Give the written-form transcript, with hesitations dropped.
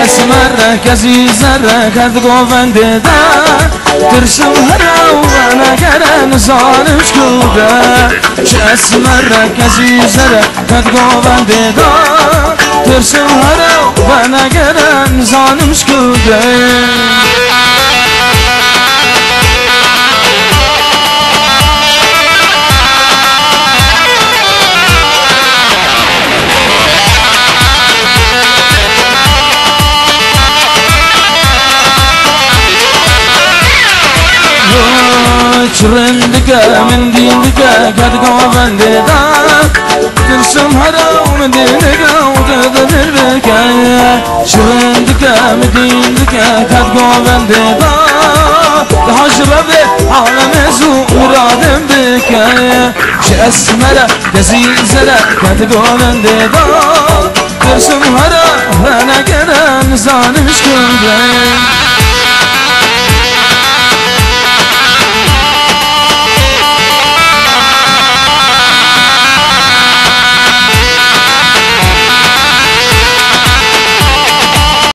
اسمر کسی زره کد گوونده دا ترسم هرا و نگرن زانش کوده چه اسمر کسی زره کد گوونده دا ترسم هرا و نگرن زانش کوده شرندك من دينك قد قوبندي دا ترسم هرا من دينك وتقدر بك شرندك من دينك قد قوبندي دا تحجب بعالم زو مرادم بك شأسمر كزيزر قد قوبندي دا ترسم هرا وانا كده نزان مش كده